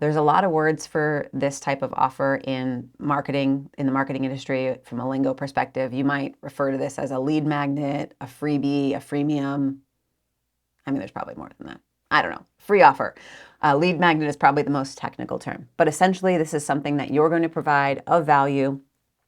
There's a lot of words for this type of offer in marketing, in the marketing industry. From a lingo perspective, you might refer to this as a lead magnet, a freebie, a freemium. I mean, there's probably more than that. I don't know. Free offer. Lead magnet is probably the most technical term, but essentially this is something that you're going to provide of value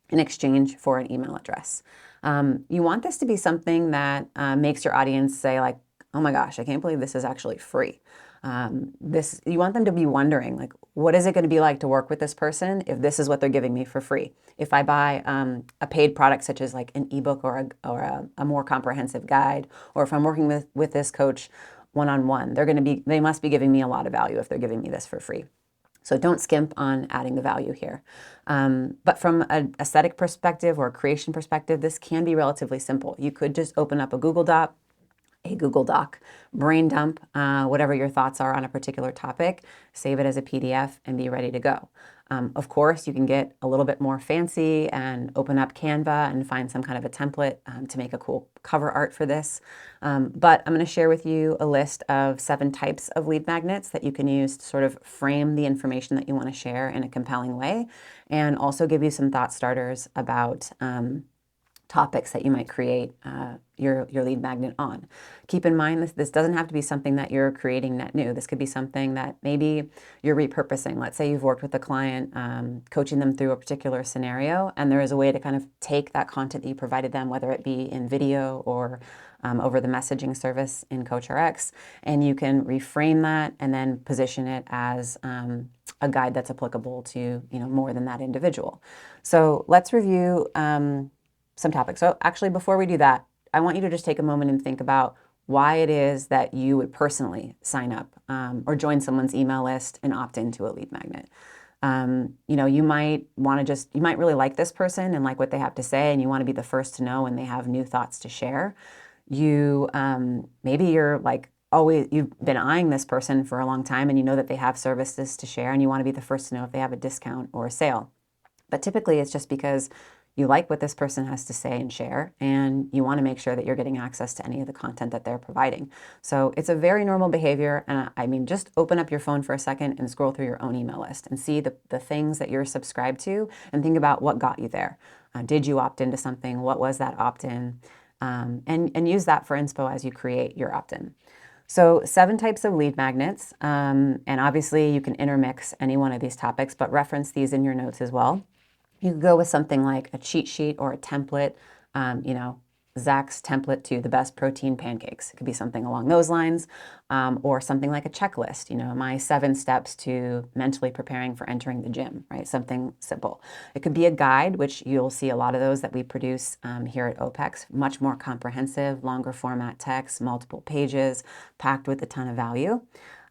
in exchange for an email address. You want this to be something that makes your audience say like, oh my gosh, I can't believe this is actually free. You want them to be wondering, like, what is it going to be like to work with this person if this is what they're giving me for free? If I buy a paid product such as like an ebook or a more comprehensive guide, or if I'm working with this coach one-on-one, they must be giving me a lot of value if they're giving me this for free. So don't skimp on adding the value here. But from an aesthetic perspective or a creation perspective, this can be relatively simple. You could just open up a Google Doc, brain dump, whatever your thoughts are on a particular topic, save it as a PDF and be ready to go. Of course, you can get a little bit more fancy and open up Canva and find some kind of a template to make a cool cover art for this. But I'm going to share with you a list of 7 types of lead magnets that you can use to sort of frame the information that you want to share in a compelling way, and also give you some thought starters about topics that you might create your lead magnet on. Keep in mind this doesn't have to be something that you're creating net new. This could be something that maybe you're repurposing. Let's say you've worked with a client, coaching them through a particular scenario, and there is a way to kind of take that content that you provided them, whether it be in video or over the messaging service in CoachRx, and you can reframe that and then position it as a guide that's applicable to more than that individual. So let's review some topics. So actually, before we do that, I want you to just take a moment and think about why it is that you would personally sign up or join someone's email list and opt into a lead magnet. You might really like this person and like what they have to say, and you want to be the first to know when they have new thoughts to share. Maybe you're like, you've been eyeing this person for a long time and you know that they have services to share and you want to be the first to know if they have a discount or a sale. But typically it's just because you like what this person has to say and share, and you want to make sure that you're getting access to any of the content that they're providing. So it's a very normal behavior. And I mean, just open up your phone for a second and scroll through your own email list and see the things that you're subscribed to and think about what got you there. Did you opt into something? What was that opt-in? And use that for inspo as you create your opt-in. So 7 types of lead magnets. And obviously you can intermix any one of these topics, but reference these in your notes as well. You could go with something like a cheat sheet or a template, Zach's template to the best protein pancakes. It could be something along those lines, or something like a checklist, my 7 steps to mentally preparing for entering the gym, right? Something simple. It could be a guide, which you'll see a lot of those that we produce here at OPEX, much more comprehensive, longer format text, multiple pages, packed with a ton of value.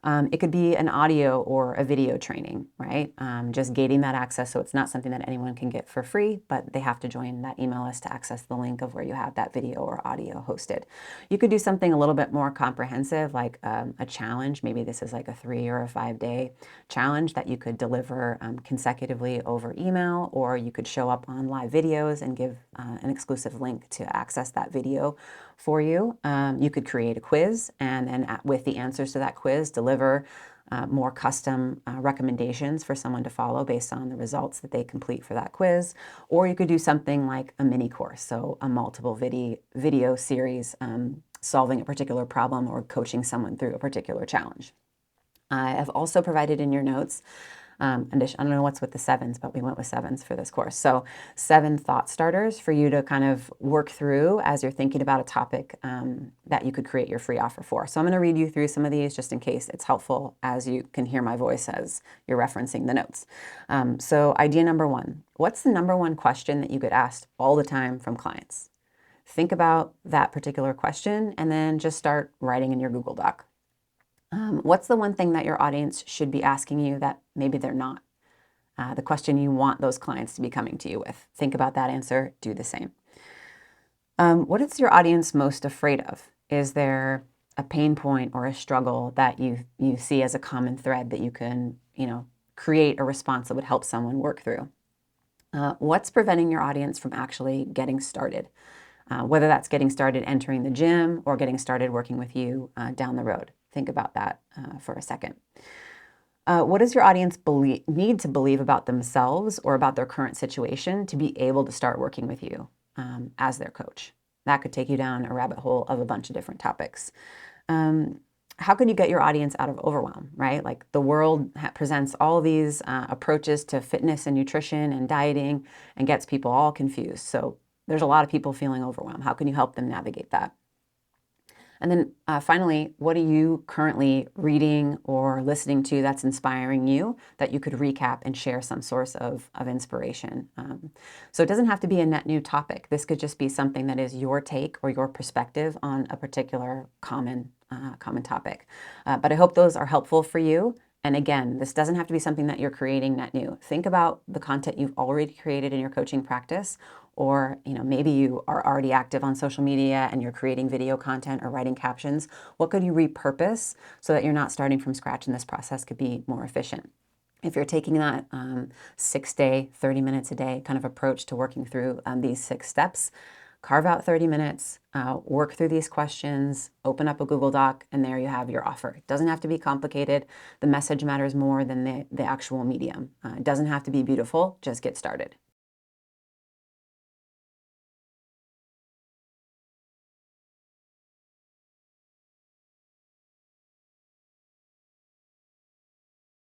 It could be an audio or a video training, right? Just gating that access so it's not something that anyone can get for free, but they have to join that email list to access the link of where you have that video or audio hosted. You could do something a little bit more comprehensive, like a challenge. Maybe this is like a 3 or a 5-day challenge that you could deliver consecutively over email, or you could show up on live videos and give an exclusive link to access that video for you. You could create a quiz, and then with the answers to that quiz, deliver more custom recommendations for someone to follow based on the results that they complete for that quiz. Or you could do something like a mini course, so a multiple video series solving a particular problem or coaching someone through a particular challenge. I have also provided in your notes, and I don't know what's with the 7s, but we went with 7s for this course. So 7 thought starters for you to kind of work through as you're thinking about a topic that you could create your free offer for. So I'm going to read you through some of these just in case it's helpful as you can hear my voice as you're referencing the notes. So idea number 1, what's the number 1 question that you get asked all the time from clients? Think about that particular question and then just start writing in your Google Doc. What's the one thing that your audience should be asking you that maybe they're not? The question you want those clients to be coming to you with. Think about that answer. Do the same. What is your audience most afraid of? Is there a pain point or a struggle that you see as a common thread that you can, create a response that would help someone work through? What's preventing your audience from actually getting started? Whether that's getting started entering the gym or getting started working with you down the road. Think about that for a second. What does your audience need to believe about themselves or about their current situation to be able to start working with you as their coach? That could take you down a rabbit hole of a bunch of different topics. How can you get your audience out of overwhelm, right? Like the world presents all these approaches to fitness and nutrition and dieting and gets people all confused. So there's a lot of people feeling overwhelmed. How can you help them navigate that? And then finally, what are you currently reading or listening to that's inspiring you that you could recap and share some source of inspiration? So it doesn't have to be a net new topic. This could just be something that is your take or your perspective on a particular common topic. But I hope those are helpful for you. And again, this doesn't have to be something that you're creating net new. Think about the content you've already created in your coaching practice, or maybe you are already active on social media and you're creating video content or writing captions. What could you repurpose so that you're not starting from scratch and this process could be more efficient? If you're taking that 6-day, 30 minutes a day kind of approach to working through these 6 steps, carve out 30 minutes, work through these questions, open up a Google Doc, and there you have your offer. It doesn't have to be complicated. The message matters more than the actual medium. It doesn't have to be beautiful. Just get started.